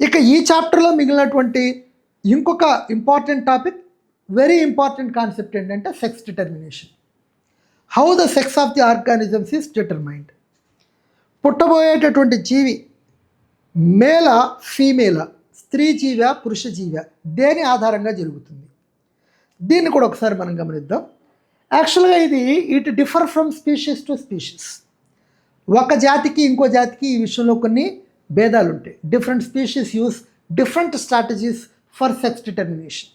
ఇక ఈ చాప్టర్లో మిగిలినటువంటి ఇంకొక important topic, very important concept ఏంటంటే sex determination. How the sex of the organisms is determined. పుట్టబోయేటటువంటి జీవి మేల ఫీమేల, స్త్రీ జీవ పురుష జీవ, దేని ఆధారంగా జరుగుతుంది? దీన్ని కూడా ఒకసారి మనం గమనిద్దాం. యాక్చువల్గా it differ from species to species. ఒక జాతికి ఇంకో జాతికి ఈ విషయంలో కొన్ని భేదాలు ఉంటాయి. Different species use different strategies for sex determination.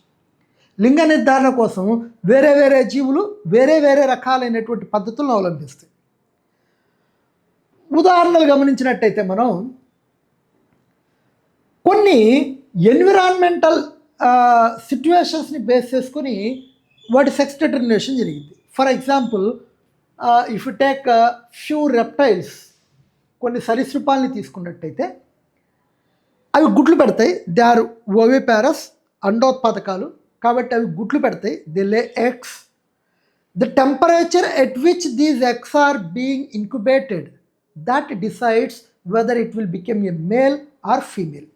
లింగ నిర్ధారణ కోసం వేరే వేరే జీవులు వేరే వేరే రకాలైనటువంటి పద్ధతులను అవలంబిస్తాయి. ఉదాహరణలు గమనించినట్టయితే మనం కొన్ని ఎన్విరాన్మెంటల్ సిట్యుయేషన్స్ని బేస్ చేసుకొని వాటి సెక్స్ డిటర్మినేషన్ జరిగింది. For example, if you take few reptiles, కొన్ని సరీసృపాలని తీసుకున్నట్టయితే అవి గుడ్లు పెడతాయి. దే ఆర్ ఓవిపారస్, అండోత్పాదకాలు, కాబట్టి అవి గుడ్లు పెడతాయి. They lay eggs. The temperature at which these eggs are being incubated, that decides whether it will become a male or female.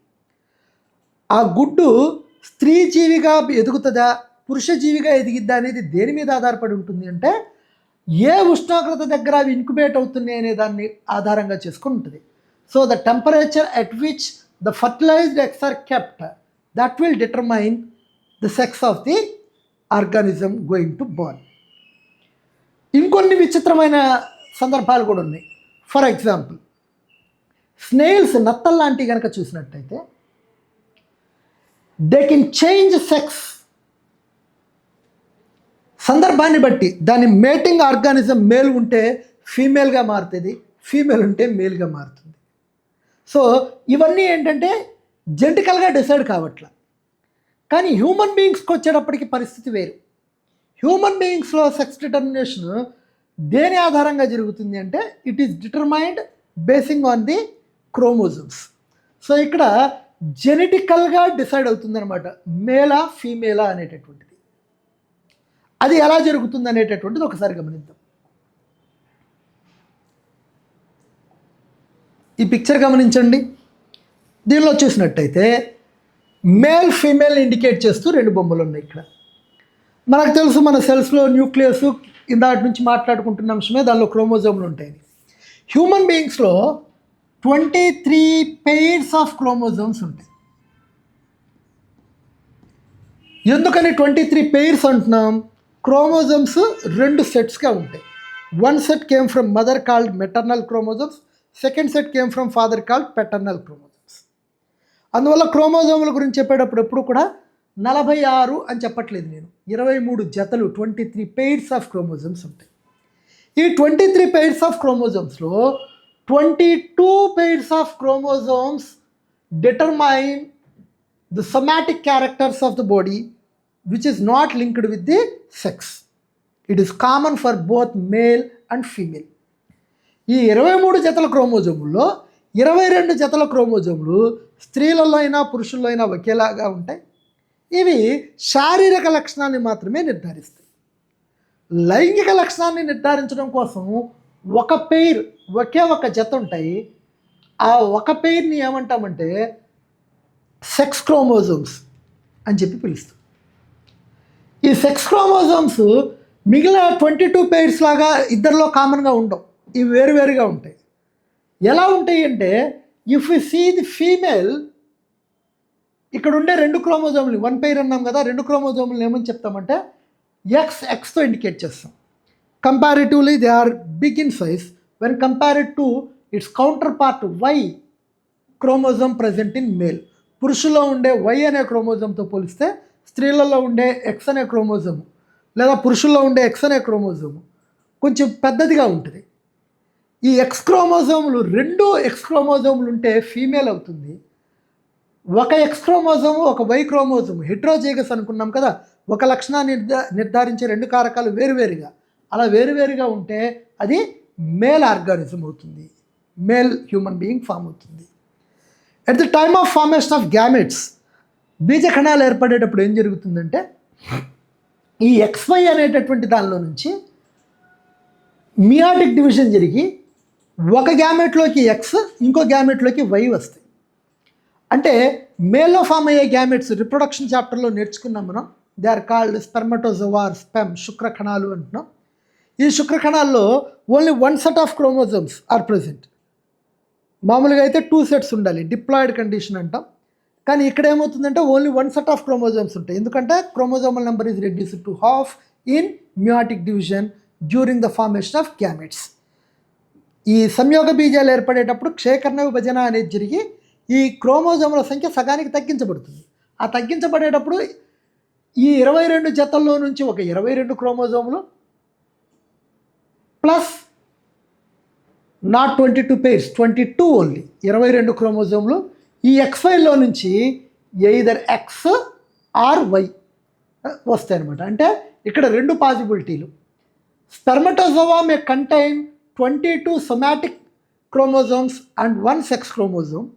ఆ గుడ్డు స్త్రీ జీవిగా ఎదుగుతుందా పురుష జీవిగా ఎదిగిద్దా అనేది దేని మీద ఆధారపడి ఉంటుంది అంటే, ఏ ఉష్ణోగ్రత దగ్గర అవి ఇంక్యుబేట్ అవుతున్నాయి అనే దాన్ని ఆధారంగా చేసుకుని ఉంటుంది. So the temperature at which the fertilised eggs are kept, that will determine the sex of the organism going to born. ఇంకొన్ని విచిత్రమైన సందర్భాలు కూడా ఉన్నాయి. ఫర్ ఎగ్జాంపుల్, స్నేల్స్, నత్తల్ లాంటివి కనుక చూసినట్టయితే దే కెన్ చేంజ్ సెక్స్. సందర్భాన్ని బట్టి దాని మేటింగ్ ఆర్గానిజం మేల్ ఉంటే ఫీమేల్గా మారుతుంది, ఫీమేల్ ఉంటే మేల్గా మారుతుంది. సో ఇవన్నీ ఏంటంటే జెనెటికల్గా డిసైడ్ కావట్ల. కానీ హ్యూమన్ బీయింగ్స్కి వచ్చేటప్పటికి పరిస్థితి వేరు. హ్యూమన్ బీయింగ్స్లో సెక్స్ డిటర్మినేషన్ దేని ఆధారంగా జరుగుతుంది అంటే, it is determined basing on the chromosomes. So ఇక్కడ జెనెటికల్గా డిసైడ్ అవుతుందన్నమాట, మేలా ఫీమేలా అనేటటువంటిది. అది ఎలా జరుగుతుంది అనేటటువంటిది ఒకసారి గమనిద్దాం. ఈ పిక్చర్ గమనించండి. దీనిలో చూసినట్టయితే మేల్ ఫీమేల్ ఇండికేట్ చేస్తూ రెండు బొమ్మలు ఉన్నాయి. ఇక్కడ మనకు తెలుసు, మన సెల్స్లో న్యూక్లియస్ ఇందాటి నుంచి మాట్లాడుకుంటున్న అంశమే, దానిలో క్రోమోజోమ్లు ఉంటాయి. హ్యూమన్ బీయింగ్స్లో 23 పెయిర్స్ ఆఫ్ క్రోమోజోమ్స్ ఉంటాయి. ఎందుకని 23 పెయిర్స్ అంటున్నాం? క్రోమోజోమ్స్ రెండు సెట్స్గా ఉంటాయి. One set came from mother called maternal chromosomes, second set came from father called paternal chromosomes. అందువల్ల క్రోమోజోముల గురించి చెప్పేటప్పుడు ఎప్పుడు కూడా 46 అని చెప్పట్లేదు నేను, 23 జతలు, 23 పెయిర్స్ ఆఫ్ క్రోమోజోమ్స్ ఉంటాయి. ఈ 23 పెయిర్స్ ఆఫ్ క్రోమోజోమ్స్లో 22 pairs of chromosomes determine the somatic characters of the body which is not linked with the sex. It is common for both male and female. ఈ 23 జతల క్రోమోజోముల్లో 22 జతల క్రోమోజోములు స్త్రీలలో అయినా పురుషుల్లో అయినా ఒకేలాగా ఉంటాయి. ఇవి శారీరక లక్షణాన్ని మాత్రమే నిర్ధారిస్తాయి. లైంగిక లక్షణాన్ని నిర్ధారించడం కోసం ఒక పెయిర్, ఒకే ఒక జత ఉంటాయి. ఆ ఒక పెయిర్ని ఏమంటామంటే సెక్స్ క్రోమోజోమ్స్ అని చెప్పి పిలుస్తాం. ఈ సెక్స్ క్రోమోజోమ్స్ మిగిలిన 22 పెయిర్స్ లాగా ఇద్దరిలో కామన్గా ఉండవు, ఇవి వేరువేరుగా ఉంటాయి. ఎలా ఉంటాయి అంటే, if you see the female, ఇక్కడ ఉండే రెండు క్రోమోజోములు, వన్ పెయిర్ అన్నాం కదా, రెండు క్రోమోజోములను ఏమని చెప్తామంటే ఎక్స్తో ఇండికేట్ చేస్తాం. Comparatively they are big in size when compared to its counterpart Y chromosome present in male. పురుషుల్లో ఉండే వై అనే క్రోమోజోమ్తో పోలిస్తే స్త్రీలలో ఉండే ఎక్స్ అనే క్రోమోజోము, లేదా పురుషుల్లో ఉండే ఎక్స్ అనే క్రోమోజోము కొంచెం పెద్దదిగా ఉంటుంది. ఈ ఎక్స్ క్రోమోజోములు, రెండు ఎక్స్ క్రోమోజోములు ఉంటే ఫీమేల్ అవుతుంది. ఒక ఎక్స్ క్రోమోజోము, ఒక వై క్రోమోజోము, హెట్రోజైగస్ అనుకున్నాం కదా, ఒక లక్షణాన్ని నిర్ధారించే రెండు కారకాలు వేరువేరుగా, అలా వేరువేరుగా ఉంటే అది మేల్ ఆర్గానిజం అవుతుంది, మేల్ హ్యూమన్ బీయింగ్ ఫామ్ అవుతుంది. At the time of formation of gametes, బీజకణాలు ఏర్పడేటప్పుడు ఏం జరుగుతుందంటే, ఈ XY అనేటటువంటి దానిలో నుంచి మియాటిక్ డివిజన్ జరిగి ఒక గ్యామెట్లోకి X, ఇంకో గ్యామెట్లోకి Y వస్తాయి. అంటే మేల్లో ఫామ్ అయ్యే గ్యామెట్స్ రిప్రొడక్షన్ చాప్టర్లో నేర్చుకున్నాం మనం. They are called spermatozoa, sperm, శుక్రకణాలు అంటున్నాం. ఈ శుక్రకణాల్లో only 1 set of chromosomes are present. మామూలుగా అయితే 2 సెట్స్ ఉండాలి, డిప్లాయిడ్ కండిషన్ అంటాం. కానీ ఇక్కడ ఏమవుతుందంటే ఓన్లీ 1 సెట్ ఆఫ్ క్రోమోజోమ్స్ ఉంటాయి. ఎందుకంటే chromosomal number is reduced to half in meiotic division during the formation of gametes. ఈ సంయోగ బీజాలు ఏర్పడేటప్పుడు క్షయకర్ణ విభజన అనేది జరిగి ఈ క్రోమోజోముల సంఖ్య సగానికి తగ్గించబడుతుంది. ఆ తగ్గించబడేటప్పుడు ఈ 22 జతల్లో నుంచి ఒక 22 క్రోమోజోములు ప్లస్ నాట్ 22 pairs, 22 ఓన్లీ 22 క్రోమోజోములు ఈ XYలో నుంచి ఎయిదర్ X ఆర్ Y వస్తాయి అనమాట. అంటే ఇక్కడ 2 పాసిబిలిటీలు. Spermatozoa may contain 22 somatic chromosomes and 1 sex chromosome.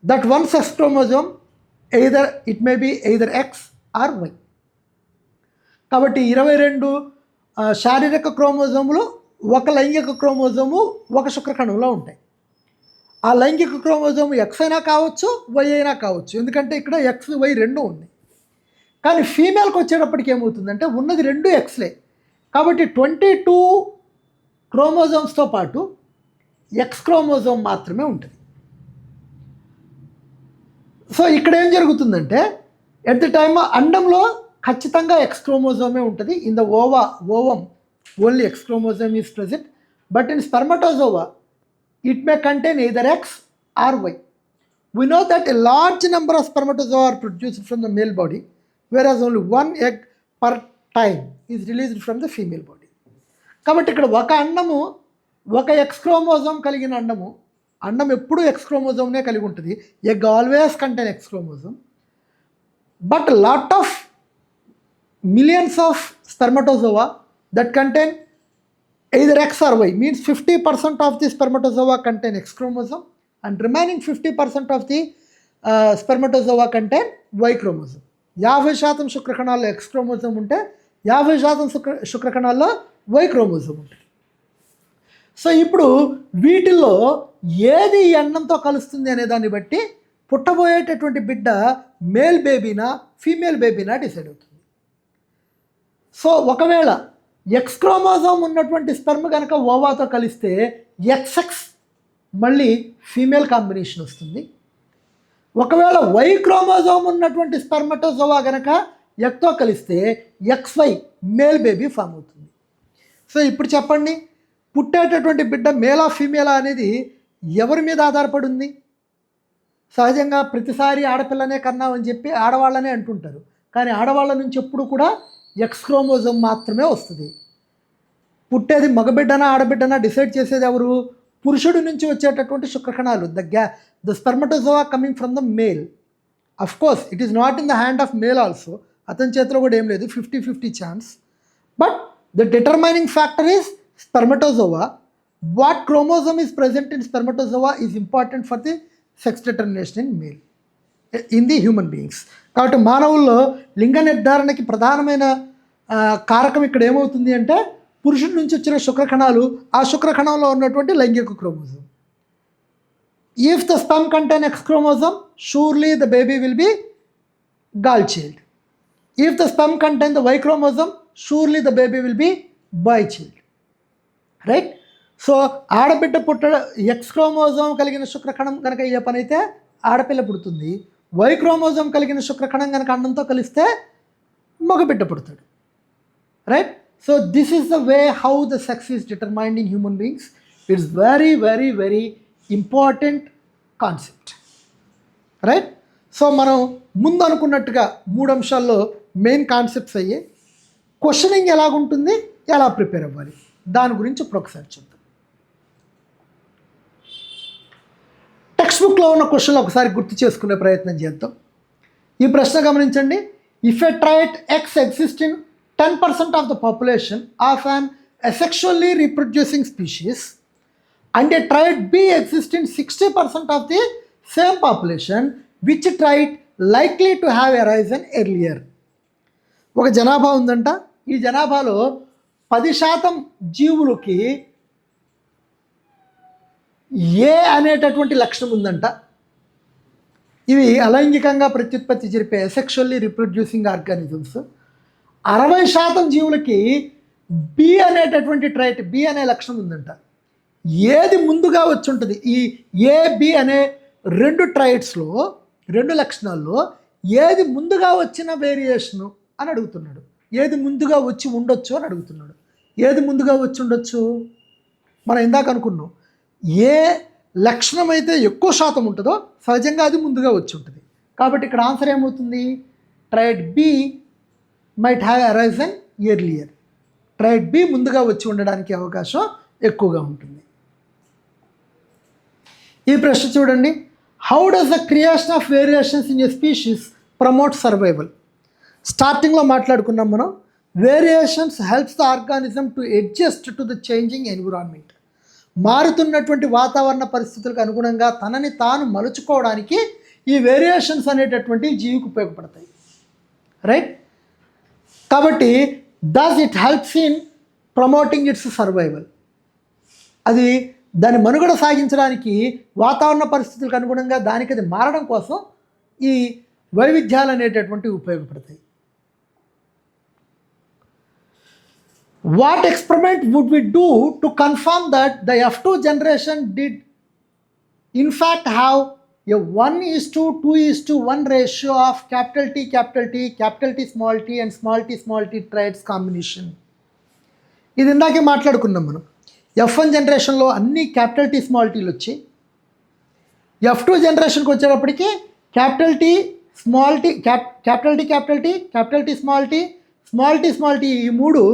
That 1 sex chromosome it may be either X or Y. కాబట్టి 22 శారీరక క్రోమోజోములు ఒక లైంగిక క్రోమోజోము ఒక శుక్రకణంలో ఉంటాయి. ఆ లైంగిక క్రోమోజోము X అయినా కావచ్చు, Y అయినా కావచ్చు. ఎందుకంటే ఇక్కడ X, Y రెండు ఉన్నాయి. కానీ ఫీమేల్కి వచ్చేటప్పటికి ఏమవుతుందంటే ఉన్నది 2 Xలే. కాబట్టి 22 క్రోమోజోమ్స్తో పాటు X క్రోమోజోమ్ మాత్రమే ఉంటుంది. సో ఇక్కడ ఏం జరుగుతుందంటే ఎట్ ది టైమ్ అండంలో ఖచ్చితంగా X క్రోమోజోమే ఉంటుంది. In the ovum only X chromosome is present. But in spermatozoa it may contain either X or Y. We know that a large number of spermatozoa are produced from the male body, whereas only 1 egg per time is released from the female body. కాబట్టి ఇక్కడ ఒక అండము, ఒక X chromosome కలిగిన అండం ఎప్పుడూ X క్రోమోజోమ్నే కలిగి ఉంటుంది. Egg always contain X chromosome. But lot of millions of spermatozoa that contain either X or Y, means 50% of the spermatozoa contain X chromosome and remaining 50% of the spermatozoa contain Y chromosome. 50% శుక్రకణాల్లో X chromosome ఉంటే 50% శుక్రకణాల్లో Y chromosome ఉంటుంది. So ఇప్పుడు వీటిల్లో ఏది ఈ అండంతో కలుస్తుంది అనే దాన్ని బట్టి పుట్టబోయేటటువంటి బిడ్డ మేల్ బేబీనా ఫీమేల్ బేబీనా డిసైడ్ అవుతుంది. సో ఒకవేళ X క్రోమోజోమ్ ఉన్నటువంటి స్పెర్మ్ కనుక ఓవాతో కలిస్తే XX మళ్ళీ ఫీమేల్ కాంబినేషన్ వస్తుంది. ఒకవేళ Y క్రోమోజోమ్ ఉన్నటువంటి స్పెర్మటోజోవా కనుక ఎగ్తో కలిస్తే XY మేల్ బేబీ ఫామ్ అవుతుంది. సో ఇప్పుడు చెప్పండి, పుట్టేటటువంటి బిడ్డ మేలా ఫీమేలా అనేది ఎవరి మీద ఆధారపడి ఉంది? సహజంగా ప్రతిసారి ఆడపిల్లనే కన్నామని చెప్పి ఆడవాళ్ళనే అంటుంటారు. కానీ ఆడవాళ్ళ నుంచి ఎప్పుడు కూడా X క్రోమోజోమ్ మాత్రమే వస్తుంది. పుట్టేది మగబిడ్డనా ఆడబిడ్డనా డిసైడ్ చేసేది ఎవరు? పురుషుడి నుంచి వచ్చేటటువంటి శుక్రకణాలు. The spermatozoa coming from the male. Of course it is not in the hand of male also. అతని చేతిలో కూడా ఏం లేదు, 50-50 chance. But the determining factor is spermatozoa. What chromosome is present in spermatozoa is important for the sex determination in male in the human beings. కాబట్టి మానవుల్లో లింగ నిర్ధారణకి ప్రధానమైన కారకం ఇక్కడ ఏమవుతుంది అంటే పురుషుడి నుంచి వచ్చిన శుక్రకణాలు, ఆ శుక్రకణంలో ఉన్నటువంటి లైంగిక chromosome. If the sperm contain X chromosome, surely the baby will be girl child. If the sperm contain the Y chromosome, surely the baby will be bye child. Right? So ఆడబిడ్డ X క్రోమోజోమ్ కలిగిన శుక్రకణం కనుక ఏ పని అయితే ఆడపిల్ల పుడుతుంది. Y chromosome కలిగిన శుక్రకణం కనుక అండంతో కలిస్తే మగబిడ్డ పుడతాడు. Right? So this is the way how the sex is determined in human beings. It's very, very, very important concept. Right? So మనం ముందు అనుకున్నట్టుగా 3 అంశాల్లో మెయిన్ కాన్సెప్ట్స్ అయ్యే క్వశ్చనింగ్ ఎలాగుంటుంది, ఎలా ప్రిపేర్ అవ్వాలి, దాని గురించి ఇప్పుడు ఒకసారి చూద్దాం. టెక్స్ట్ బుక్లో ఉన్న క్వశ్చన్లు ఒకసారి గుర్తు చేసుకునే ప్రయత్నం చేద్దాం. ఈ ప్రశ్న గమనించండి. If a trait X exist in 10% of the population of an asexually reproducing species and a trait B exists in 60% of the same population, which trait likely to have arisen earlier? ఒక జనాభా ఉందంట. ఈ జనాభాలో 10% జీవులకి ఏ అనేటటువంటి లక్షణం ఉందంట. ఇవి అలైంగికంగా ప్రత్యుత్పత్తి జరిపే సెక్షువల్లీ రిప్రొడ్యూసింగ్ ఆర్గానిజమ్స్. 60% జీవులకి బి అనేటటువంటి ట్రైట్, బి అనే లక్షణం ఉందంట. ఏది ముందుగా వచ్చి ఉంటుంది ఈ ఏబి అనే 2 ట్రైట్స్లో, 2 లక్షణాల్లో ఏది ముందుగా వచ్చిన వేరియేషను అని అడుగుతున్నాడు. ఏది ముందుగా వచ్చి ఉండొచ్చు అని అడుగుతున్నాడు. ఏది ముందుగా వచ్చి ఉండొచ్చు? మనం ఇందాక అనుకున్నాం, ఏ లక్షణం అయితే ఎక్కువ శాతం ఉంటుందో సహజంగా అది ముందుగా వచ్చి ఉంటుంది. కాబట్టి ఇక్కడ ఆన్సర్ ఏమవుతుంది? Trait B might have arisen earlier. Trait B ముందుగా వచ్చి ఉండడానికి అవకాశం ఎక్కువగా ఉంటుంది. ఈ ప్రశ్న చూడండి. How does the creation of variations in a species promote survival? స్టార్టింగ్లో మాట్లాడుకున్నాం మనం, variations helps the organism to adjust to the changing environment. మారుతున్నటువంటి వాతావరణ పరిస్థితులకు అనుగుణంగా తనని తాను మలుచుకోవడానికి ఈ వేరియేషన్స్ అనేటటువంటి జీవికి ఉపయోగపడతాయి. రైట్? కాబట్టి does it helps in promoting it's survival. అది దాని మనుగడ సాగించడానికి వాతావరణ పరిస్థితులకు అనుగుణంగా దానికి అది మారడం కోసం ఈ వైవిధ్యాలు అనేటటువంటివి ఉపయోగపడతాయి. What experiment would we do to confirm that the F2 generation did in fact have a 1:2:1 ratio of capital T, capital T and small t traits combination? ఇది ఇందాకే మాట్లాడుకున్నాం మనం. F1 జనరేషన్లో అన్ని క్యాపిటల్ టీ స్మాల్ టీలు వచ్చి, F2 జనరేషన్కి వచ్చేటప్పటికి capital T small T, capital T small T ఈ 3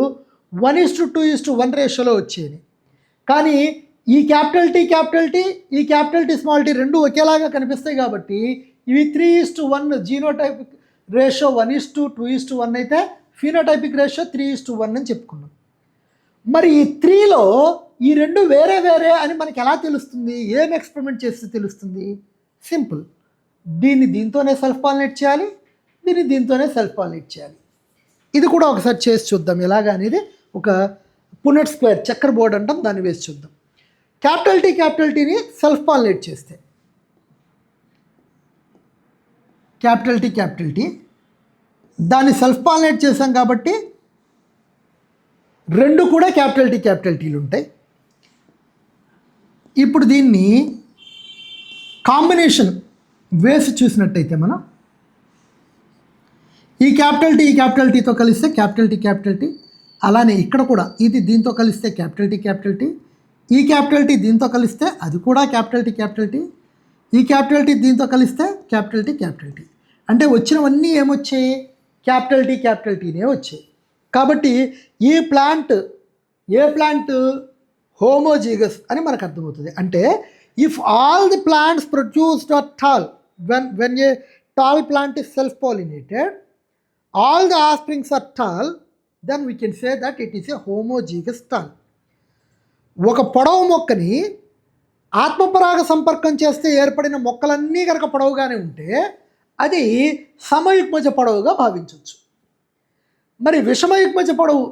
1:2:1 రేషియోలో వచ్చేది. కానీ ఈ క్యాపిటల్ టీ, ఈ క్యాపిటల్ టీ స్మాల్ టీ రెండు ఒకేలాగా కనిపిస్తాయి కాబట్టి ఇవి 3:1 జీనోటైపిక్ రేషియో 1:2:1 అయితే ఫినోటైపిక్ రేషియో 3:1 అని చెప్పుకున్నాం. మరి ఈ 3లో ఈ రెండు వేరే వేరే అని మనకి ఎలా తెలుస్తుంది? ఏం ఎక్స్పెరిమెంట్ చేస్తే తెలుస్తుంది? సింపుల్, దీన్ని దీంతోనే సెల్ఫ్ పాలినేట్ చేయాలి, దీన్ని దీంతోనే సెల్ఫ్ పాలినేట్ చేయాలి. ఇది కూడా ఒకసారి చేసి చూద్దాం ఎలాగా అనేది. ఒక పునెట్ స్క్వేర్ చక్కర్ బోర్డ్ అంటాం, దాన్ని వేసి చూద్దాం. క్యాపిటల్ టీని సెల్ఫ్ పాలినేట్ చేస్తే క్యాపిటల్ టీ దాన్ని సెల్ఫ్ పాలినేట్ చేసాం కాబట్టి రెండు కూడా క్యాపిటల్ టీలు ఉంటాయి. ఇప్పుడు దీన్ని కాంబినేషన్ వేసి చూసినట్టయితే మనం ఈ క్యాపిటల్ టీతో కలిస్తే క్యాపిటల్ టీ, అలానే ఇక్కడ కూడా ఇది దీంతో కలిస్తే క్యాపిటల్ టీ, ఈ క్యాపిటల్ టీ దీంతో కలిస్తే అది కూడా క్యాపిటల్ టీ, ఈ క్యాపిటల్ టీ దీంతో కలిస్తే క్యాపిటల్ టీ. అంటే వచ్చినవన్నీ ఏమొచ్చాయి? క్యాపిటల్ టీనే వచ్చాయి. కాబట్టి ఈ ఏ ప్లాంట్ హోమోజీగస్ అని మనకు అర్థమవుతుంది. అంటే if all the plants produced are tall, when a tall plant is self pollinated, all the offsprings are tall, then we can say that it is a homozygous tall. ఒక పొడవు మొక్కని ఆత్మపరాగ సంపర్కం చేస్తే ఏర్పడిన మొక్కలన్నీ కనుక పొడవుగానే ఉంటే అది సమయుగ్మజ పొడవుగా భావించవచ్చు. మరి విషమయుగ్మజ పొడవు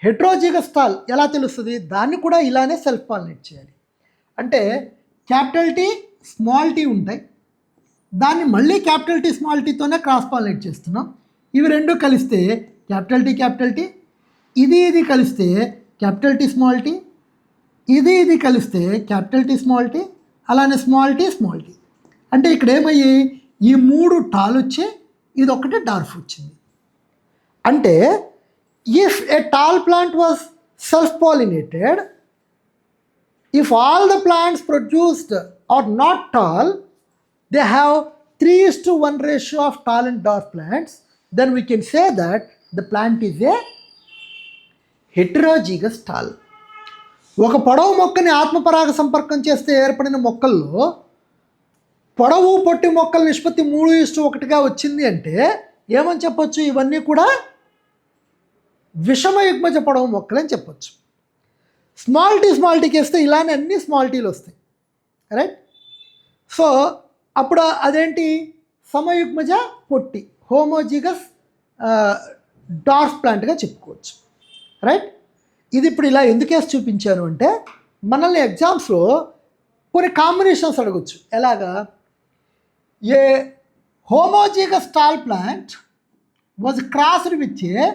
హెట్రోజిగస్ టాల్ ఎలా తెలుస్తుంది? దాన్ని కూడా ఇలానే సెల్ఫ్ పాలినేట్ చేయాలి. అంటే క్యాపిటల్ టీ స్మాల్ టీ ఉంటాయి, దాన్ని మళ్ళీ క్యాపిటల్ టీ స్మాల్ టీతోనే క్రాస్ పాలినేట్ చేస్తున్నాం. ఇవి రెండు కలిస్తే క్యాపిటల్ టీ, ఇది కలిస్తే క్యాపిటల్ టీ స్మాల్ టీ, ఇది కలిస్తే క్యాపిటల్ టీ స్మాల్ టీ, అలానే స్మాల్ టీ. అంటే ఇక్కడ ఏమయ్యి ఈ 3 టాల్ వచ్చి ఇది ఒకటి డార్ఫ్ వచ్చింది. అంటే if a tall plant was self pollinated, if all the plants produced are not tall, they have 3:1 ratio of tall and dwarf plants, then we can say that the plant is a heterozygous tall. ఒక పొడవు మొక్కని ఆత్మపరాగ సంపర్కం చేస్తే ఏర్పడిన మొక్కల్లో పొడవు పొట్టి మొక్కల నిష్పత్తి 3:1గా వచ్చింది అంటే ఏమని చెప్పొచ్చు? ఇవన్నీ కూడా విషమయుగ్మజ పొడవు మొక్కలని చెప్పొచ్చు. స్మాల్ టీకి వేస్తే ఇలానే అన్ని స్మాల్ టీలు వస్తాయి. రైట్? సో అప్పుడు అదేంటి? సమయుగ్మజ పొట్టి, హోమోజిగస్ డార్ఫ్ ప్లాంట్గా చెప్పుకోవచ్చు. రైట్? ఇది ఇప్పుడు ఇలా ఎందుకు వేసి చూపించాను అంటే మనల్ని ఎగ్జామ్స్లో కొన్ని కాంబినేషన్స్ అడగచ్చు. ఎలాగా? ఏ homozygous tall plant was crossed with a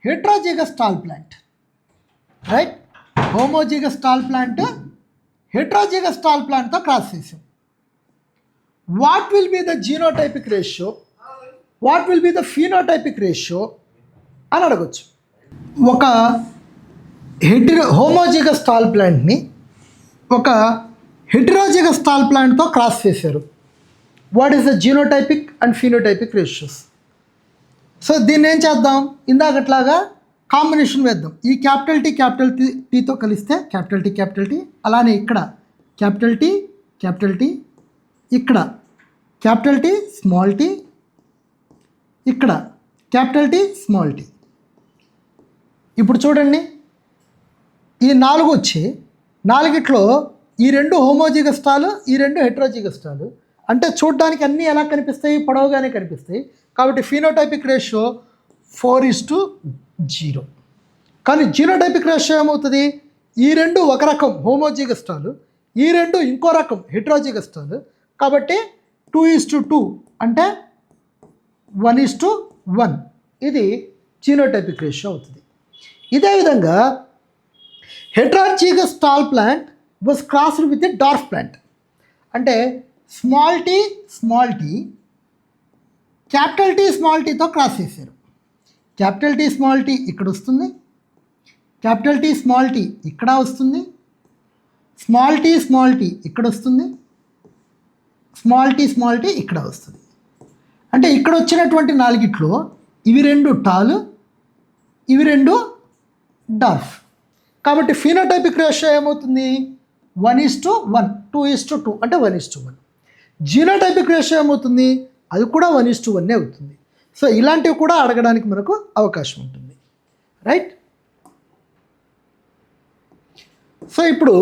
heterozygous tall plant, right? Homozygous tall plant heterozygous tall plant తో క్రాస్ చేసాం. What will be the genotypic ratio, what will be the phenotypic ratio అని అడగచ్చు. ఒక homozygous tall ప్లాంట్ని ఒక heterozygous tall ప్లాంట్తో cross చేశారు. What is the genotypic and phenotypic ratios? So దీన్ని ఏం చేద్దాం, ఇందాకట్లాగా కాంబినేషన్ వేద్దాం. ఈ క్యాపిటల్ టీతో కలిస్తే క్యాపిటల్ టీ, అలానే ఇక్కడ క్యాపిటల్ టీ, ఇక్కడ క్యాపిటల్ టీ స్మాల్ టీ, ఇక్కడ క్యాపిటల్ టీ స్మాల్ టీ. ఇప్పుడు చూడండి, ఈ 4 వచ్చి 4ట్లో ఈ 2 హోమోజిగస్ టాలు, ఈ 2 హెటరోజిగస్ టాలు. అంటే చూడడానికి అన్నీ ఎలా కనిపిస్తాయి, పొడవుగానే కనిపిస్తాయి. కాబట్టి ఫీనోటైపిక్ రేషియో 4:0. కానీ జీనోటైపిక్ రేషియో ఏమవుతుంది, ఈ 2 ఒక రకం హోమోజిగస్ టాలు, ఈ 2 ఇంకో రకం హెటరోజిగస్ టాలు. కాబట్టి 2:2 అంటే 1:1. ఇది జీనోటైపిక్ రేషియో అవుతుంది. ఇదే విధంగా heterozygous tall plant was crossed with a dwarf plant. అంటే small T capital T small టీతో క్రాస్ చేశారు. క్యాపిటల్ టీ స్మాల్ టీ ఇక్కడ వస్తుంది, క్యాపిటల్ టీ స్మాల్ టీ ఇక్కడ వస్తుంది, స్మాల్ టీ ఇక్కడ వస్తుంది, స్మాల్ టీ ఇక్కడ వస్తుంది. అంటే ఇక్కడ వచ్చినటువంటి 4ట్లో ఇవి 2 టాలు, ఇవి 2 డార్ఫ్. కాబట్టి ఫీనోటైపిక్ రేషియో ఏమవుతుంది, 1:1, 2:2 అంటే 1:1. జీనోటైపిక్ రేషియో ఏమవుతుంది, అది కూడా 1:1 అవుతుంది. సో ఇలాంటివి కూడా అడగడానికి మనకు అవకాశం ఉంటుంది, రైట్? సో ఇప్పుడు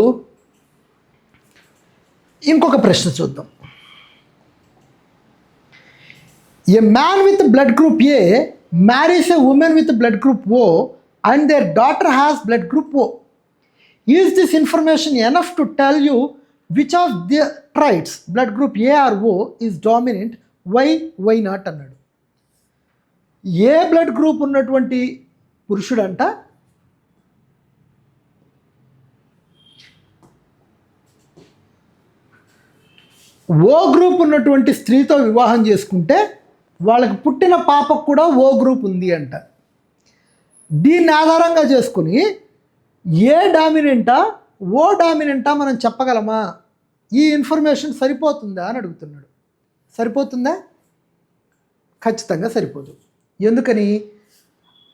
ఇంకొక ప్రశ్న చూద్దాం. ఏ man with blood group A marries a women with blood group O and their daughter has blood group O. Is this information enough to tell you which of the traits, blood group A or O, is dominant? Why not అన్నాడు. ఏ blood group ఉన్నటువంటి పురుషుడంట ఓ group ఉన్నటువంటి స్త్రీతో వివాహం చేసుకుంటే వాళ్ళకి పుట్టిన పాపకు కూడా ఓ గ్రూప్ ఉంది అంట. దీన్ని ఆధారంగా చేసుకుని ఏ డామినెంటా ఓ డామినెంటా మనం చెప్పగలమా? ఈ ఇన్ఫర్మేషన్ సరిపోతుందా అని అడుగుతున్నాడు. సరిపోతుందా? ఖచ్చితంగా సరిపోదు. ఎందుకని?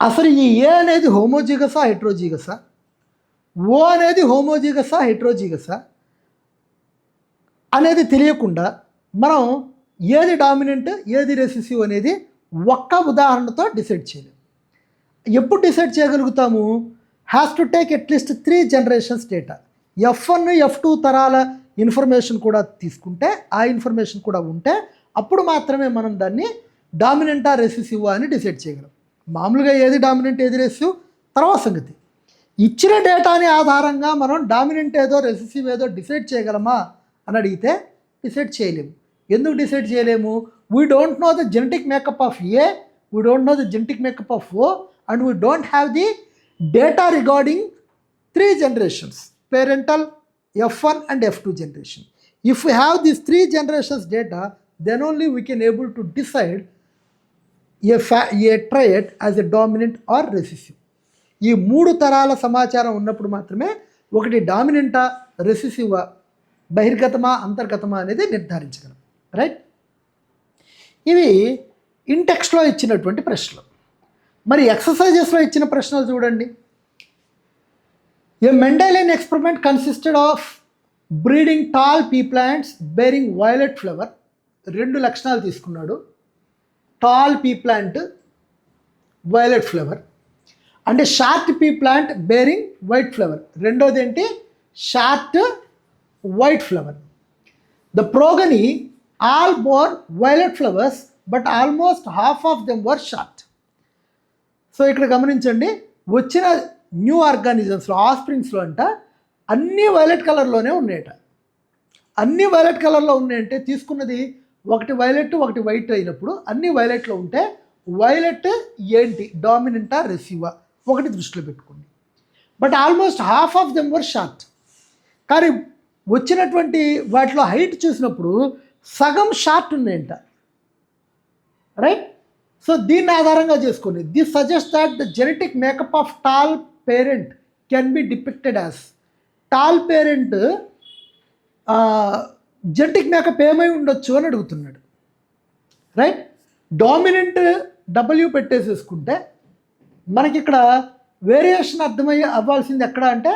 అసలు ఈ ఏ అనేది హోమోజిగసా హెట్రోజిగసా, ఓ అనేది హోమోజిగసా హెట్రోజిగసా అనేది తెలియకుండా మనం ఏది డామినెంట్ ఏది రెసిసివ్ అనేది ఒక్క ఉదాహరణతో డిసైడ్ చేయలేము. ఎప్పుడు డిసైడ్ చేయగలుగుతాము? Has to take at least 3 generations data. F1 F2 తరాల ఇన్ఫర్మేషన్ కూడా తీసుకుంటే, ఆ ఇన్ఫర్మేషన్ కూడా ఉంటే అప్పుడు మాత్రమే మనం దాన్ని డామినెంటా రెసిసివ్ అని డిసైడ్ చేయగలం. మామూలుగా ఏది డామినెంట్ ఏది రెసిసివ్ తర్వాత సంగతి. ఇచ్చిన డేటాని ఆధారంగా మనం డామినెంట్ ఏదో రెసిసివ్ ఏదో డిసైడ్ చేయగలమా అని అడిగితే డిసైడ్ చేయలేము. ఎందుకు డిసైడ్ చేయలేము? We don't know the genetic makeup of A, we don't know the genetic makeup of O, and we don't have the data regarding 3 generations, parental, F1 and F2 generation. If we have these 3 generations data, then only we can able to decide a trait as a dominant or recessive. ఈ 3 తరాల సమాచారం ఉన్నప్పుడు మాత్రమే ఒకటి డామినెంటా రెసిసివా, బహిర్గతమా అంతర్గతమా అనేది నిర్ధారించగలం, right? ఇవి ఇంటెక్స్ట్లో ఇచ్చినటువంటి ప్రశ్నలు. మరి ఎక్సర్సైజెస్లో ఇచ్చిన ప్రశ్నలు చూడండి. A Mendelian experiment consisted of breeding tall pea plants bearing violet flower. 2 లక్షణాలు తీసుకున్నాడు. Tall pea plant, violet flower. అంటే short pea plant bearing white flower. రెండోది ఏంటి? Short white flower. The progeny all bore violet flowers but almost half of them were short. So ఇక్కడ గమనించండి, వచ్చిన new ఆర్గానిజమ్స్లో ఆస్ప్రింగ్స్లో అంట అన్నీ వైలెట్ కలర్లోనే ఉన్నాయట. అన్నీ వైలెట్ కలర్లో ఉన్నాయంటే తీసుకున్నది ఒకటి వైలెట్ ఒకటి వైట్ అయినప్పుడు అన్ని వైలెట్లో ఉంటే వైలెట్ ఏంటి, డామినెంటా రెసివా, ఒకటి దృష్టిలో పెట్టుకోండి. But almost half of them were short. కానీ వచ్చినటువంటి వాటిలో హైట్ చూసినప్పుడు సగం షార్ట్ ఉన్నాయంట, రైట్. సో దీన్ని ఆధారంగా చేసుకొని this suggest that the genetic makeup of tall parent can be depicted as. Tall parent genetic makeup ఏమై ఉండొచ్చు అని అడుగుతున్నాడు, రైట్. డామినెంట్ డబ్ల్యూ పెట్టేసేసుకుంటే మనకి ఇక్కడ వేరియేషన్ అవ్వాల్సింది ఎక్కడ అంటే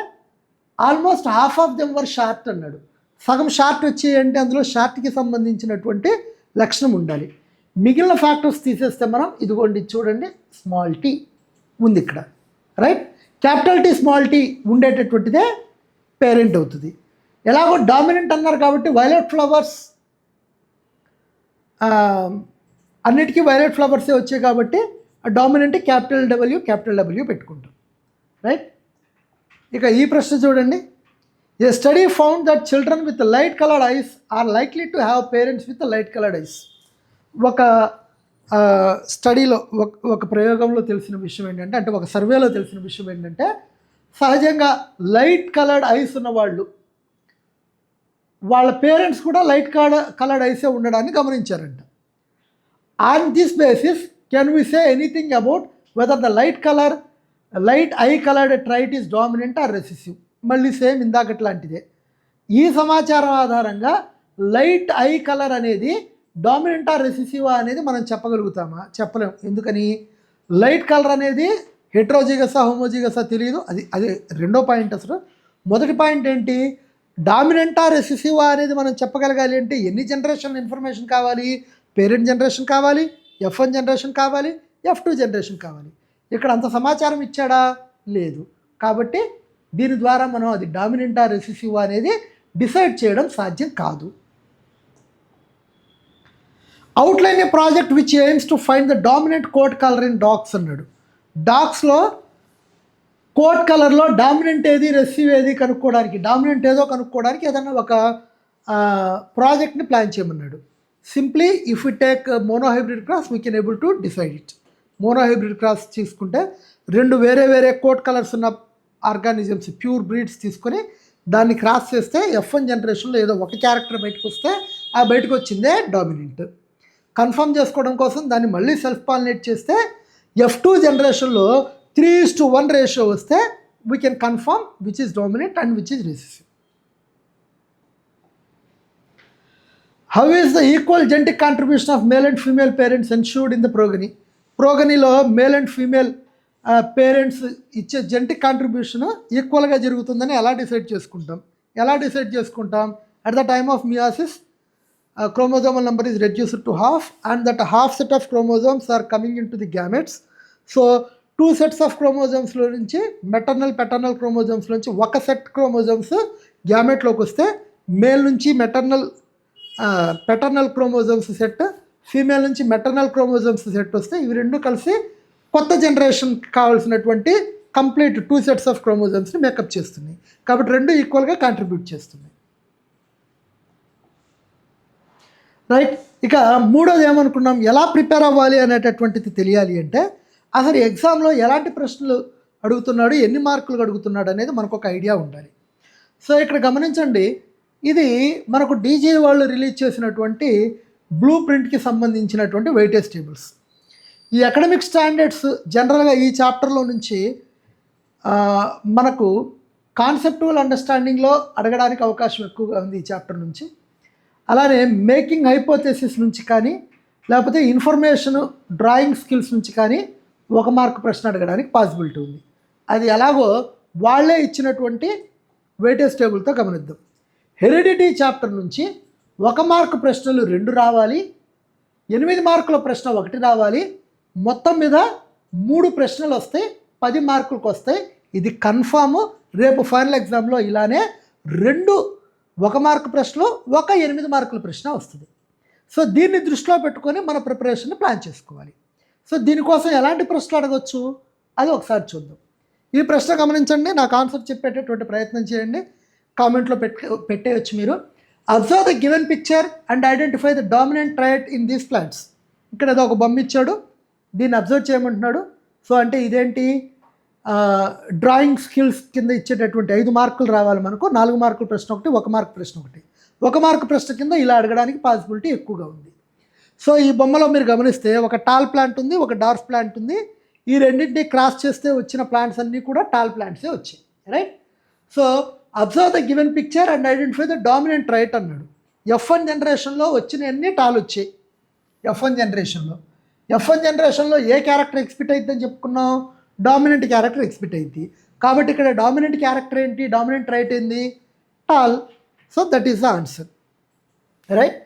almost half of them were short అన్నాడు. సగం షార్ట్ వచ్చేయంటే అందులో షార్ట్కి సంబంధించినటువంటి లక్షణం ఉండాలి. మిగిలిన ఫ్యాక్టర్స్ తీసేస్తే మనం ఇదిగోండి చూడండి, స్మాల్ టీ ఉంది ఇక్కడ, right. Capital T small T ఉండేటటువంటిదే పేరెంట్ అవుతుంది. ఎలాగో డామినెంట్ అన్నారు కాబట్టి వైలెట్ ఫ్లవర్స్ అన్నిటికీ వైలెట్ ఫ్లవర్సే వచ్చాయి కాబట్టి డామినెంట్ క్యాపిటల్ డబ్ల్యూ పెట్టుకుంటాం, రైట్. ఇక ఈ ప్రశ్న చూడండి. A study found that children with light coloured eyes are likely to have parents with light coloured eyes. ఒక స్టడీలో ఒక ప్రయోగంలో తెలిసిన విషయం ఏంటంటే, అంటే ఒక సర్వేలో తెలిసిన విషయం ఏంటంటే, సహజంగా లైట్ కలర్డ్ ఐస్ ఉన్న వాళ్ళ పేరెంట్స్ కూడా లైట్ కలర్డ్ ఐసే ఉండడాన్ని గమనించారంట. On this basis can we say anything about whether the light eye coloured trait is dominant or recessive. మళ్ళీ సేమ్ ఇందాకట్లాంటిదే. ఈ సమాచారం ఆధారంగా లైట్ ఐ కలర్ అనేది డామినెంటా రెసిసివా అనేది మనం చెప్పగలుగుతామా? చెప్పలేము. ఎందుకని? లైట్ కలర్ అనేది హెట్రోజిగసా హోమోజిగసా తెలియదు. అది రెండో పాయింట్. అసలు మొదటి పాయింట్ ఏంటి, డామినెంటా రెసిసివా అనేది మనం చెప్పగలగాలి అంటే ఎన్ని జనరేషన్ ఇన్ఫర్మేషన్ కావాలి? పేరెంట్ జనరేషన్ కావాలి, F1 జనరేషన్ కావాలి, F2 జనరేషన్ కావాలి. ఇక్కడ అంత సమాచారం ఇచ్చాడా? లేదు. కాబట్టి దీని ద్వారా మనం అది డామినెంటా రెసిసివా అనేది డిసైడ్ చేయడం సాధ్యం కాదు. Outline a project which aims to find the dominant coat colour in dogs అన్నాడు. డాగ్స్లో కోట్ కలర్లో డామినెంట్ ఏది రెసిసివ్ ఏది కనుక్కోవడానికి, డామినెంట్ ఏదో కనుక్కోవడానికి ఏదన్నా ఒక ప్రాజెక్ట్ని ప్లాన్ చేయమన్నాడు. Simply if you take monohybrid cross we can able to decide it. Monohybrid cross తీసుకుంటే రెండు వేరే కోట్ కలర్స్ ఉన్న ఆర్గానిజమ్స్, ప్యూర్ బ్రీడ్స్ తీసుకొని దాన్ని క్రాస్ చేస్తే F1 జనరేషన్లో ఏదో ఒక క్యారెక్టర్ బయటకు వస్తే ఆ బయటకు వచ్చిందే డామినెంట్. కన్ఫర్మ్ చేసుకోవడం కోసం దాన్ని మళ్ళీ సెల్ఫ్ పాలినేట్ చేస్తే F2 జనరేషన్లో 3:1 రేషియో వస్తే we can confirm which is dominant and which is recessive. How is the equal genetic contribution of male and female parents ensured in the progeny. ప్రోగనీలో male and female parents ఇచ్చే genetic contribution ఈక్వల్గా జరుగుతుందని ఎలా decide చేసుకుంటాం? At the time of meiosis chromosomal number is reduced to half and that half set of chromosomes are coming into the gametes. So 2 sets of chromosomes లో నుంచి maternal paternal chromosomes నుంచి ఒక set chromosomes గ్యామెట్లోకి వస్తే male నుంచి paternal chromosomes set, female నుంచి maternal chromosomes set వస్తే ఇవి రెండు కలిసి కొత్త జనరేషన్ కావాల్సినటువంటి complete 2 sets of chromosomes makeup చేస్తున్నాయి. కాబట్టి రెండు ఈక్వల్గా కాంట్రిబ్యూట్ చేస్తున్నాయి, రైట్. ఇక మూడోది ఏమనుకున్నాం, ఎలా ప్రిపేర్ అవ్వాలి అనేటటువంటిది తెలియాలి అంటే అసలు ఎగ్జామ్లో ఎలాంటి ప్రశ్నలు అడుగుతున్నాడు, ఎన్ని మార్కులు అడుగుతున్నాడు అనేది మనకు ఒక ఐడియా ఉండాలి. సో ఇక్కడ గమనించండి, ఇది మనకు డీజీ వాళ్ళు రిలీజ్ చేసినటువంటి బ్లూ ప్రింట్కి సంబంధించినటువంటి వెయిటేజ్ టేబుల్స్. ఈ అకాడమిక్ స్టాండర్డ్స్ జనరల్గా ఈ చాప్టర్లో నుంచి మనకు కాన్సెప్టువల్ అండర్స్టాండింగ్లో అడగడానికి అవకాశం ఎక్కువగా ఉంది ఈ చాప్టర్ నుంచి. అలానే మేకింగ్ హైపోథెసిస్ నుంచి కానీ లేకపోతే ఇన్ఫర్మేషన్ డ్రాయింగ్ స్కిల్స్ నుంచి కానీ 1 మార్క్ ప్రశ్న అడగడానికి పాసిబిలిటీ ఉంది. అది ఎలాగో వాళ్ళే ఇచ్చినటువంటి వెయిటేజ్ టేబుల్తో గమనిద్దాం. హెరిడిటీ చాప్టర్ నుంచి 1 మార్క్ ప్రశ్నలు 2 రావాలి, 8 మార్కుల ప్రశ్న 1 రావాలి, మొత్తం మీద 3 ప్రశ్నలు వస్తాయి, 10 మార్కులకు వస్తాయి. ఇది కన్ఫాము. రేపు ఫైనల్ ఎగ్జామ్లో ఇలానే 2 1 మార్కు ప్రశ్నలు 1 8 మార్కుల ప్రశ్న వస్తుంది. సో దీన్ని దృష్టిలో పెట్టుకొని మన ప్రిపరేషన్ ప్లాన్ చేసుకోవాలి. సో దీనికోసం ఎలాంటి ప్రశ్నలు అడగవచ్చు అది ఒకసారి చూద్దాం. ఈ ప్రశ్న గమనించండి, నాకు ఆన్సర్ చెప్పేటటువంటి ప్రయత్నం చేయండి, కామెంట్లో పెట్టేయచ్చు మీరు. Observe the given picture and identify the dominant trait in these plants. ఇక్కడ ఏదో ఒక బొమ్మ ఇచ్చాడు, దీన్ని అబ్జర్వ్ చేయమంటున్నాడు. సో అంటే ఇదేంటి, డ్రాయింగ్ స్కిల్స్ కింద ఇచ్చేటటువంటి 5 మార్కులు రావాలి మనకు. 4 మార్కుల ప్రశ్న ఒకటి, 1 మార్క్ ప్రశ్న ఒకటి. 1 మార్క్ ప్రశ్న కింద ఇలా అడగడానికి పాసిబిలిటీ ఎక్కువగా ఉంది. సో ఈ బొమ్మలో మీరు గమనిస్తే ఒక టాల్ ప్లాంట్ ఉంది, ఒక డార్ఫ్ ప్లాంట్ ఉంది. ఈ రెండింటిని క్రాస్ చేస్తే వచ్చిన ప్లాంట్స్ అన్నీ కూడా టాల్ ప్లాంట్సే వచ్చాయి, right. So observe the given picture and identify the dominant trait అన్నాడు. F1 జనరేషన్లో వచ్చినవన్నీ టాల్ వచ్చాయి. F1 జనరేషన్లో ఏ క్యారెక్టర్ ఎక్స్పెక్ట్ అవుతుందని చెప్పుకున్నాం, డామినెంట్ క్యారెక్టర్ ఎక్స్పెక్ట్ అయింది. కాబట్టి ఇక్కడ డామినెంట్ క్యారెక్టర్ ఏంటి, డామినెంట్ ట్రైట్ ఏంది, tall. So that is the answer, right.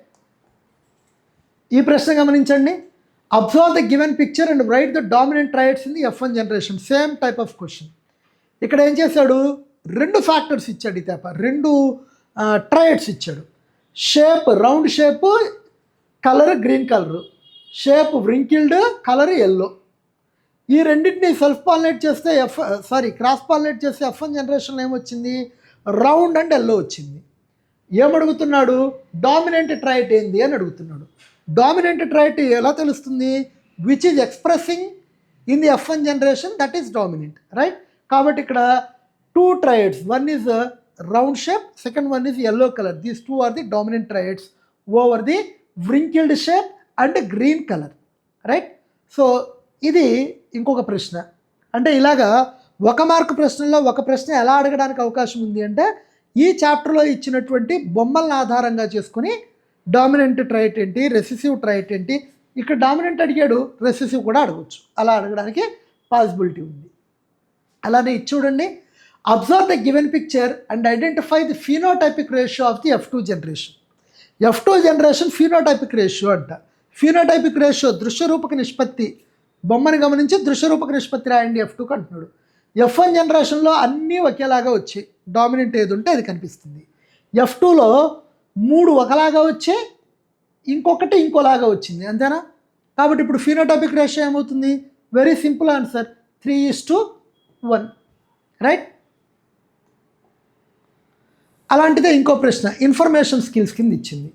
ఈ ప్రశ్న గమనించండి. Observe the given picture and write the dominant traits in the F1 generation. Same type of question. ఇక్కడ ఏం చేశాడు, 2 ఫ్యాక్టర్స్ ఇచ్చాడు. ఈ తేప 2 ట్రైట్స్ ఇచ్చాడు. Shape round shape, colour green colour, shape wrinkled, colour yellow. ఈ రెండింటిని సెల్ఫ్ పాలినేట్ చేస్తే క్రాస్ పాలినేట్ చేస్తే F1 జనరేషన్లో ఏమొచ్చింది, రౌండ్ అండ్ ఎల్లో వచ్చింది. ఏమడుగుతున్నాడు, డామినెంట్ ట్రైట్ ఏంది అని అడుగుతున్నాడు. డామినెంట్ ట్రైట్ ఎలా తెలుస్తుంది, which is expressing in the F1 generation, that is dominant, right. కాబట్టి ఇక్కడ 2 traits, one is round shape, second one is yellow colour. These 2 are the dominant traits over the wrinkled shape and green colour, right. So ఇది ఇంకొక ప్రశ్న. అంటే ఇలాగా 1 mark ప్రశ్నల్లో ఒక ప్రశ్న ఎలా అడగడానికి అవకాశం ఉంది అంటే, ఈ చాప్టర్లో ఇచ్చినటువంటి బొమ్మలను ఆధారంగా చేసుకుని డామినెంట్ ట్రైట్ ఏంటి, రెసెసివ్ ట్రైట్ ఏంటి, ఇక్కడ డామినెంట్ అడిగాడు, రెసెసివ్ కూడా అడగవచ్చు. అలా అడగడానికి పాసిబిలిటీ ఉంది. అలానే ఇది చూడండి. Observe the given picture and identify the phenotypic ratio of the F2 generation. F2 generation phenotypic ratio అంట. ఫినోటైపిక్ రేషియో దృశ్యరూపక నిష్పత్తి. బొమ్మని గమనించి దృశ్యరూపక నిష్పత్తి రాయండి F2కి అంటున్నాడు. F1 జనరేషన్లో అన్నీ ఒకేలాగా వచ్చాయి, డామినెంట్ ఏది ఉంటే అది కనిపిస్తుంది. F2లో 3 ఒకలాగా వచ్చాయి, ఇంకొకటి ఇంకోలాగా వచ్చింది, అంతేనా. కాబట్టి ఇప్పుడు ఫినోటైపిక్ రేషియో ఏమవుతుంది, వెరీ సింపుల్ ఆన్సర్, 3:1, రైట్. అలాంటిదే ఇంకో ప్రశ్న ఇన్ఫర్మేషన్ స్కిల్స్ కింద ఇచ్చింది.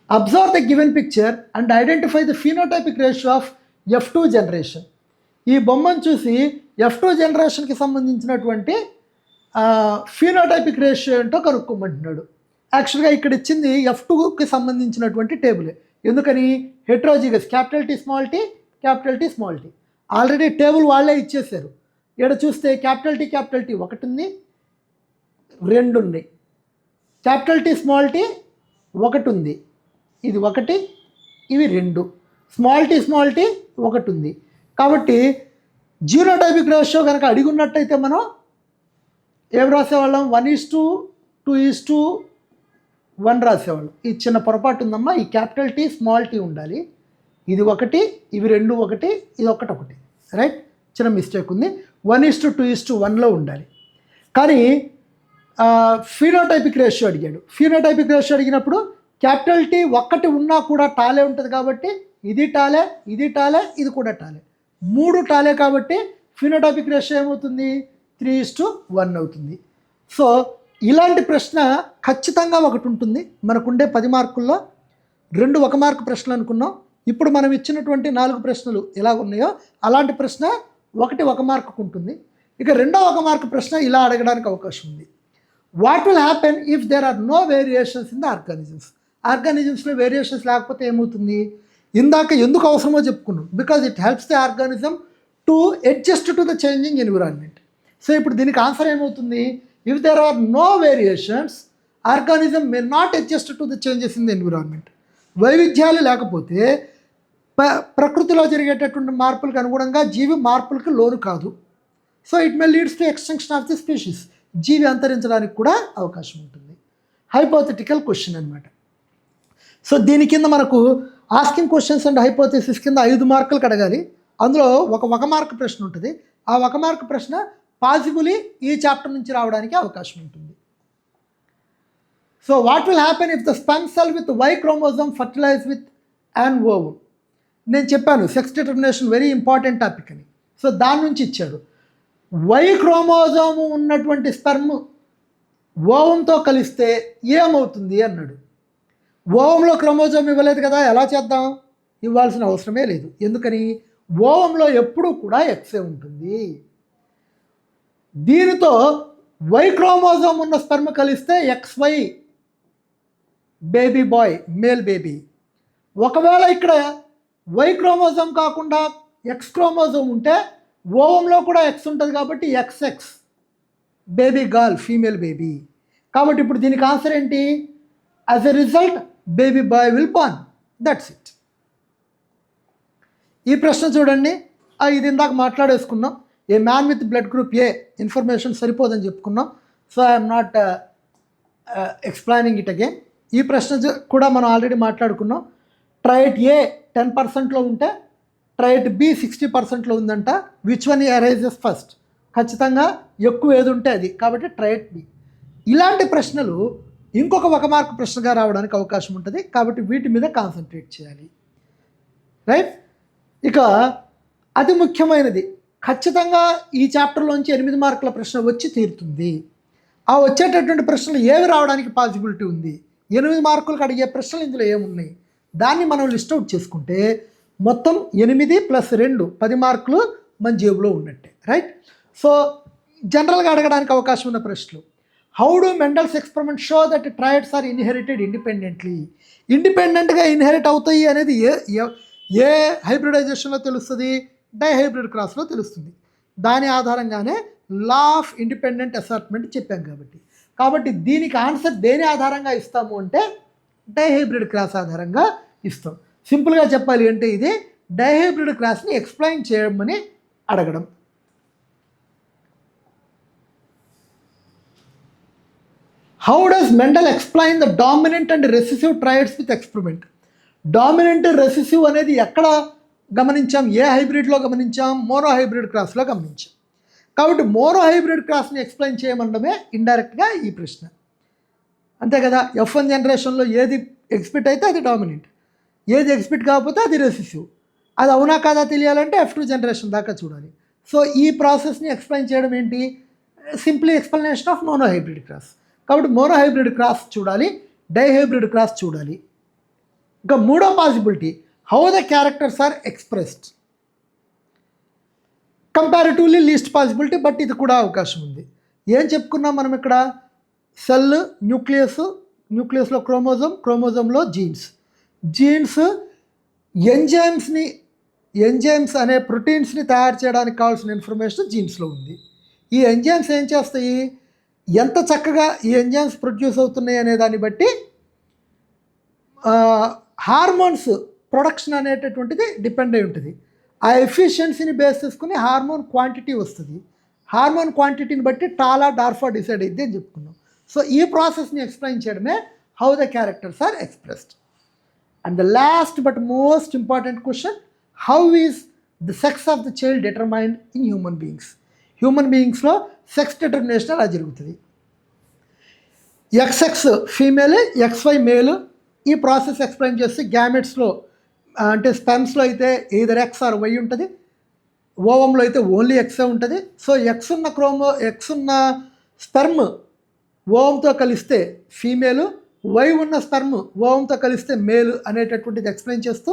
Observe the given picture and identify the phenotypic ratio of F2 generation. ఈ బొమ్మను చూసి F2 జనరేషన్కి సంబంధించినటువంటి ఫినోటైపిక్ రేషియో ఏంటో కనుక్కోమంటున్నాడు. యాక్చువల్గా ఇక్కడ ఇచ్చింది F2కి సంబంధించినటువంటి టేబులే. ఎందుకని, heterozygous, capital T small T. Already table వాళ్ళే ఇచ్చేశారు. ఇక్కడ చూస్తే క్యాపిటల్ టీ 1 ఉంది, 2 ఉన్నాయి. క్యాపిటల్ టీ స్మాల్ టీ 1 ఉంది, ఇది 1, ఇవి 2. స్మాల్ టీ 1 ఉంది. కాబట్టి జీనోటైపిక్ రేషియో కనుక అడిగి ఉన్నట్టయితే మనం ఏం రాసేవాళ్ళం, 1:2:1 రాసేవాళ్ళం. ఈ చిన్న పొరపాటు ఉందమ్మా, ఈ క్యాపిటల్ టీ స్మాల్ టీ ఉండాలి, ఇది 1, ఇవి 2 1, ఇది 1, రైట్. చిన్న మిస్టేక్ ఉంది, 1:2:1లో ఉండాలి. కానీ ఫినోటైపిక్ రేషియో అడిగాడు. ఫినోటైపిక్ రేషియో అడిగినప్పుడు క్యాపిటల్ టీ 1 ఉన్నా కూడా టాలే ఉంటుంది. కాబట్టి ఇది టాలే, ఇది కూడా టాలే, 3 టాలే. కాబట్టి ఫినోటైపిక్ రేషియో ఏమవుతుంది, 3:1 అవుతుంది. సో ఇలాంటి ప్రశ్న ఖచ్చితంగా ఒకటి ఉంటుంది. మనకుండే 10 మార్కుల్లో 2 1 మార్కు ప్రశ్నలు అనుకున్నాం. ఇప్పుడు మనం ఇచ్చినటువంటి 4 ప్రశ్నలు ఎలా ఉన్నాయో అలాంటి ప్రశ్న 1 మార్కుకు ఉంటుంది. ఇక రెండో 1 మార్కు ప్రశ్న ఇలా అడగడానికి అవకాశం ఉంది. What will happen if there are no variations in the organisms. ఆర్గానిజమ్స్లో వేరియేషన్స్ లేకపోతే ఏమవుతుంది, ఇందాక ఎందుకు అవసరమో చెప్పుకున్నాం, because it helps the organism to adjust to the changing environment. So ఇప్పుడు దీనికి ఆన్సర్ ఏమవుతుంది, if there are no variations organism may not adjust to the changes in the environment. వైవిధ్యాలు లేకపోతే ప్రకృతిలో జరిగేటటువంటి మార్పులకు అనుగుణంగా జీవి మార్పులకు లోను కాదు. So it may leads to extension of the species. జీవి అంతరించడానికి కూడా అవకాశం ఉంటుంది. హైపోథెటికల్ క్వశ్చన్ అనమాట. సో దీని కింద మనకు ఆస్కింగ్ క్వశ్చన్స్ అండ్ హైపోథెసిస్ కింద 5 మార్కులకు అడగాలి. అందులో ఒక 1 మార్క్ ప్రశ్న ఉంటుంది. ఆ 1 మార్క్ ప్రశ్న పాసిబుల్లీ ఈ చాప్టర్ నుంచి రావడానికి అవకాశం ఉంటుంది. So what will happen if the sperm cell with Y chromosome fertilise with an ovum. నేను చెప్పాను sex determination very important topic అని. సో దాని నుంచి ఇచ్చాడు. Y క్రోమోజోము ఉన్నటువంటి స్పెర్మ్ ఓవంతో కలిస్తే ఏమవుతుంది అన్నాడు. ఓవంలో క్రోమోజోమ్ ఇవ్వలేదు కదా, ఎలా చేద్దాం? ఇవ్వాల్సిన అవసరమే లేదు. ఎందుకని? ఓవంలో ఎప్పుడూ కూడా ఎక్సే ఉంటుంది. దీనితో వై క్రోమోజోమ్ ఉన్న స్పెర్మ్ కలిస్తే XY baby boy, male baby. ఒకవేళ ఇక్కడ వై క్రోమోజోమ్ కాకుండా ఎక్స్ క్రోమోజోమ్ ఉంటే ఓవంలో కూడా ఎక్స్ ఉంటుంది కాబట్టి XX baby girl, female baby. కాబట్టి ఇప్పుడు దీనికి ఆన్సర్ ఏంటి? As a result baby boy will born. That's it. ఈ ప్రశ్న చూడండి, ఇది ఇందాక మాట్లాడేసుకున్నాం. A man with blood group A information సరిపోదని చెప్పుకున్నాం. So I'm not explaining it again. ఈ ప్రశ్న కూడా మనం ఆల్రెడీ మాట్లాడుకున్నాం. ట్రయట్ ఏ 10%లో ఉంటే ట్రయట్ బి 60%లో ఉందంట. Which one arises first? ఖచ్చితంగా ఎక్కువ ఏది ఉంటే అది, కాబట్టి ట్రయట్ బి. ఇలాంటి ప్రశ్నలు ఇంకొక 1 మార్కు ప్రశ్నగా రావడానికి అవకాశం ఉంటుంది, కాబట్టి వీటి మీద కాన్సన్ట్రేట్ చేయాలి. రైట్. ఇక అతి ముఖ్యమైనది, ఖచ్చితంగా ఈ చాప్టర్లోంచి 8 మార్కుల ప్రశ్న వచ్చి తీరుతుంది. ఆ వచ్చేటటువంటి ప్రశ్నలు ఏవి రావడానికి పాసిబిలిటీ ఉంది, 8 మార్కులకు అడిగే ప్రశ్నలు ఇందులో ఏమున్నాయి, దాన్ని మనం లిస్ట్ అవుట్ చేసుకుంటే మొత్తం 8 + 2 10 మార్కులు మన జేబులో ఉన్నట్టే. రైట్. సో జనరల్గా అడగడానికి అవకాశం ఉన్న ప్రశ్నలు: how do Mendel's experiment show that traits are inherited independently? ఇండిపెండెంట్గా ఇన్హెరిట్ అవుతాయి అనేది ఏ హైబ్రిడైజేషన్లో తెలుస్తుంది? డైహైబ్రిడ్ క్రాస్లో తెలుస్తుంది. దాని ఆధారంగానే లా ఆఫ్ ఇండిపెండెంట్ అసార్ట్మెంట్ చెప్పాం. కాబట్టి దీనికి ఆన్సర్ దేని ఆధారంగా ఇస్తాము అంటే డైహైబ్రిడ్ క్రాస్ ఆధారంగా ఇస్తాం. సింపుల్గా చెప్పాలి అంటే ఇది డైహైబ్రిడ్ క్రాస్ని ఎక్స్ప్లెయిన్ చేయమని అడగడం. How does Mendel explain the dominant and recessive triads with experiment? Dominant, recessive అనేది ఎక్కడ గమనించాం? ఏ హైబ్రిడ్లో గమనించాం? మోనో హైబ్రిడ్ క్రాస్లో గమనించాం. కాబట్టి మోనో హైబ్రిడ్ క్రాస్ని ఎక్స్ప్లెయిన్ చేయమనడమే ఇండైరెక్ట్గా ఈ ప్రశ్న. అంతే కదా. F1 జనరేషన్లో ఏది ఎగ్జిబిట్ అయితే అది డామినెంట్, ఏది ఎగ్జిబిట్ కాకపోతే అది రెసిసివ్. అది అవునా కాదా తెలియాలంటే F2 జనరేషన్ దాకా చూడాలి. సో ఈ ప్రాసెస్ని ఎక్స్ప్లెయిన్ చేయడం ఏంటి? Simply explanation of monohybrid cross. కాబట్టి మోనో హైబ్రిడ్ క్రాస్ చూడాలి, డైహైబ్రిడ్ క్రాస్ చూడాలి. ఇంకా మూడో possibility, how the characters are expressed. Comparatively least possibility, but ఇది కూడా అవకాశం ఉంది. ఏం చెప్పుకున్నాం మనం ఇక్కడ? సెల్, న్యూక్లియస్లో క్రోమోజోమ్లో జీన్స్ ఎంజైమ్స్ అనే ప్రోటీన్స్ని తయారు చేయడానికి కావాల్సిన ఇన్ఫర్మేషన్ జీన్స్లో ఉంది. ఈ ఎంజైమ్స్ ఏం చేస్తాయి? ఎంత చక్కగా ఈ ఎంజైమ్స్ ప్రొడ్యూస్ అవుతున్నాయి అనే దాన్ని బట్టి హార్మోన్స్ ప్రొడక్షన్ అనేటటువంటిది డిపెండ్ అయి ఉంటుంది. ఆ ఎఫిషియన్సీని బేస్ చేసుకుని హార్మోన్ క్వాంటిటీ వస్తుంది. హార్మోన్ క్వాంటిటీని బట్టి టాలా డార్ఫా డిసైడ్ అయింది అని చెప్పుకున్నాం. సో ఈ ప్రాసెస్ని ఎక్స్ప్లెయిన్ చేయడమే how the characters are expressed. And the last but most important question, how is the sex of the child determined in human beings? Human బీయింగ్స్లో సెక్స్ డిటర్మినేషన్ అలా జరుగుతుంది. XX female, XY male. ఈ process explain చేస్తే గ్యామెట్స్లో అంటే స్పెమ్స్లో అయితే either X or Y ఉంటుంది, ఓవంలో అయితే ఓన్లీ ఎక్సే ఉంటుంది. సో ఎక్స్ ఉన్న స్పెర్మ్ ఓవంతో కలిస్తే ఫీమేలు, వై ఉన్న స్పెర్మ్ ఓవంతో కలిస్తే మేలు అనేటటువంటిది ఎక్స్ప్లెయిన్ చేస్తూ,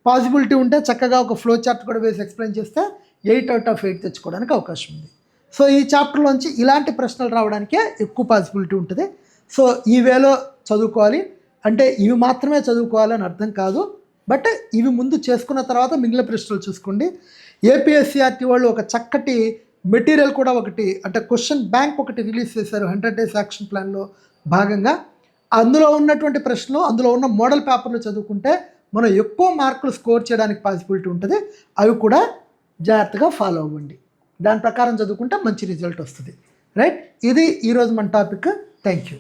పాసిబిలిటీ ఉంటే చక్కగా ఒక ఫ్లో చార్ట్ కూడా వేసి ఎక్స్ప్లెయిన్ చేస్తే 8 out of 8 తెచ్చుకోవడానికి అవకాశం ఉంది. సో ఈ చాప్టర్లోంచి ఇలాంటి ప్రశ్నలు రావడానికే ఎక్కువ పాసిబిలిటీ ఉంటుంది. సో ఈ వేలో చదువుకోవాలి అంటే ఇవి మాత్రమే చదువుకోవాలని అర్థం కాదు, బట్ ఇవి ముందు చేసుకున్న తర్వాత మిగిలిన ప్రశ్నలు చూసుకోండి. ఏపీఎస్సీఆర్టీ వాళ్ళు ఒక చక్కటి మెటీరియల్ కూడా ఒకటి అంటే క్వశ్చన్ బ్యాంక్ ఒకటి రిలీజ్ చేశారు 100 days యాక్షన్ ప్లాన్లో భాగంగా. అందులో ఉన్నటువంటి ప్రశ్నలు, అందులో ఉన్న మోడల్ పేపర్లు చదువుకుంటే మనం ఎక్కువ మార్కులు స్కోర్ చేయడానికి పాసిబిలిటీ ఉంటుంది. అవి కూడా జాగ్రత్తగా ఫాలో అవ్వండి. దాని ప్రకారం చదువుకుంటే మంచి రిజల్ట్ వస్తుంది. రైట్. ఇది ఈరోజు మన టాపిక్. Thank you.